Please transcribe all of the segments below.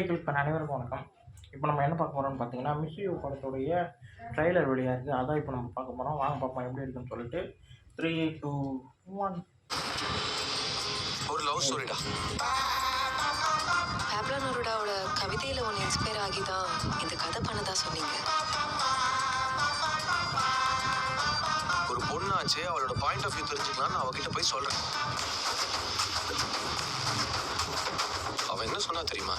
Click அனைவருக்கும் வணக்கம். இப்போ நம்ம என்ன பார்க்க போகிறோம்னு பார்த்தீங்கன்னா, மிஸ் யூ படத்துடைய ட்ரெய்லர் வெளியாக இருக்குது. அதான் இப்போ நம்ம பார்க்க போகிறோம். வாங்க பார்ப்போம் எப்படி இருக்குன்னு சொல்லிட்டு. 3, 2, 1. ஒரு லவ் ஸ்டோரிடா. பேப்லோ நெருடாவோட கவிதையில ஒன்று இன்ஸ்பயர் ஆகி தான் இந்த கதை பண்ணதா சொன்னீங்க. ஒரு பொண்ணாச்சு, அவளோட பாயிண்ட் ஆஃப் வியூ தெரிஞ்சுக்கலாம்னு அவகிட்ட போய் சொல்றேன். அவ என்ன சொன்னா தெரியுமா?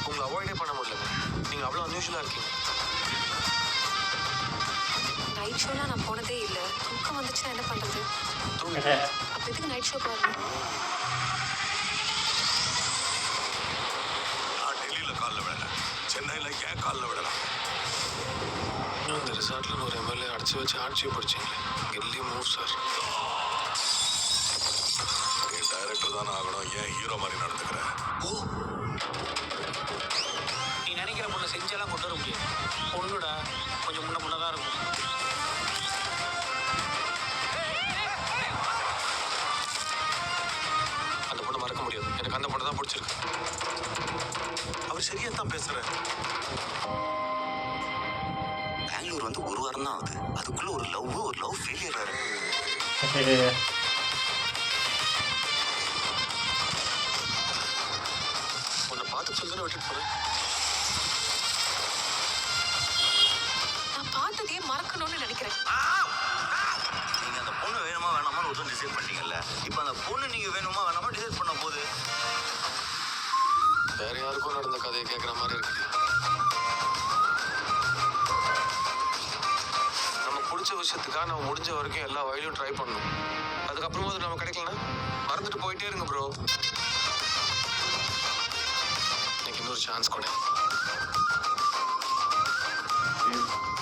உங்களை அவாய்டே பண்ண முடியல, நீங்க அவ்வளோ அன்யூஷுவலா இருக்கீங்க. நைட் ஷோலாம் நான் போனதே இல்லை. தூக்கம் வந்துச்சுன்னா என்ன பண்றது? தூங்க. அப்ப எதுக்கு நைட் ஷோ பாருங்க? நான் டெல்லியில காலில் விடல, சென்னையில ஏன் காலில் விடலாம்? அந்த ரிசார்ட்ல ஒரு எம்எல்ஏ அடிச்சு வச்சு ஆட்சியை படிச்சீங்களே, கில்லி மூவ் சார். நீ டைரக்டர் தானே ஆகணும், ஏன் ஹீரோ மாதிரி நடந்துக்கிற? நீ நினைக்கிற பொண்ணை செஞ்செல்லாம் கொண்டு வர முடியாது. பொண்ணுடா, கொஞ்சம் முன்னதான் இருக்கும். அந்த பொண்ணை மறக்க முடியாது. எனக்கு அந்த பொண்ணை தான் பிடிச்சிருக்கு. அவர் சரியா தான் பேசுறாரு. பெங்களூர் வந்து ஒரு வாரம் தான் ஆகுது, அதுக்குள்ள ஒரு லவ் ஃபெயிலியர். உன்னை பார்த்து சொல்லி விட்டுட்டு போறேன். நான் பார்த்ததையே மறக்கணும்னு நினைக்கிறேன். நீங்க அந்த பொண்ணு வேணுமா வேணாமான்னு ஒரு டிசைட் பண்ணீங்கல்ல, இப்போ அந்த பொண்ணு நீங்க வேணுமா வேணாமா டிசைட் பண்ண போது வேற யாருக்கும் நடந்த கதையை கேட்குற மாதிரி இருக்கு. நமக்கு பிடிச்ச விஷயத்துக்காக நம்ம முடிஞ்ச வரைக்கும் எல்லா வழியும் ட்ரை பண்ணணும். அதுக்கப்புறமா அது நம்ம கிடைக்கலன்னா மறந்துட்டு போயிட்டே இருங்க ப்ரோ. எனக்கு இன்னொரு சான்ஸ் கொடு.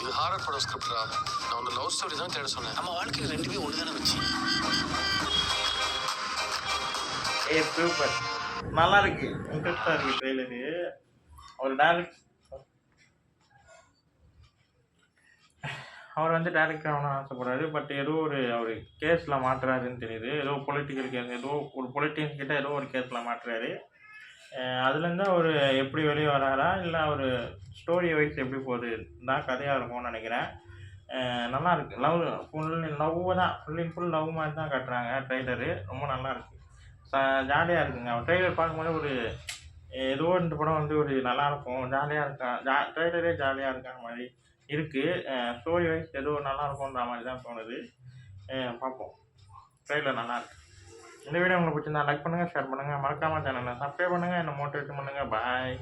இது ஹாரர் படம் ஸ்கிரிப்டா. நான் ஒன்று லவ் ஸ்டோரி தான் தேட சொன்னேன். நம்ம வாழ்க்கையில் ரெண்டுமே ஒன்று தானே வச்சு. சூப்பர், நல்லா இருக்கு, இன்ட்ரெஸ்டாக இருக்கு ட்ரெய்லரு. அவர் வந்து டேரக்டர் ஆகணும்னு ஆசைப்படுறாரு. பட் ஏதோ அவர் கேஸில் மாட்டுறாருன்னு தெரியுது. ஏதோ பொலிட்டிக்கல் கேஸ், ஏதோ ஒரு பொலிட்டிஷியன் கிட்ட ஏதோ ஒரு கேஸில் மாட்டுறாரு. அதுலேருந்து அவர் எப்படி வெளியே வராரா, இல்லை அவர் ஸ்டோரி வைஸ் எப்படி போகுது தான் கதையாக இருக்கும்னு நினைக்கிறேன். நல்லா இருக்குது. ஃபுல் அண்ட் ஃபுல் லவ் மாதிரி தான் காட்டுறாங்க ட்ரெய்லரு. ரொம்ப நல்லா இருக்குது, ஜாலியாக இருக்குங்க. அவர் ட்ரெய்லர் பார்க்கும்போது ஏதோ இந்த படம் வந்து நல்லாயிருக்கும், ஜாலியாக இருக்கா. ட்ரெய்லரே ஜாலியாக இருக்கிற மாதிரி இருக்குது. ஸ்டோரி வைஸ் ஏதோ நல்லா இருக்கும்ன்ற மாதிரி தான் தோணுது. பார்ப்போம். ட்ரெய்லர் நல்லாயிருக்கு. இந்த வீடியோ உங்களுக்கு பிடிச்சிருந்தா லைக் பண்ணுங்கள், ஷேர் பண்ணுங்கள், மறக்காமல் சேனலை சப்ஸ்கிரைப் பண்ணுங்கள், என்னை மோட்டிவேட் பண்ணுங்கள். பாய்.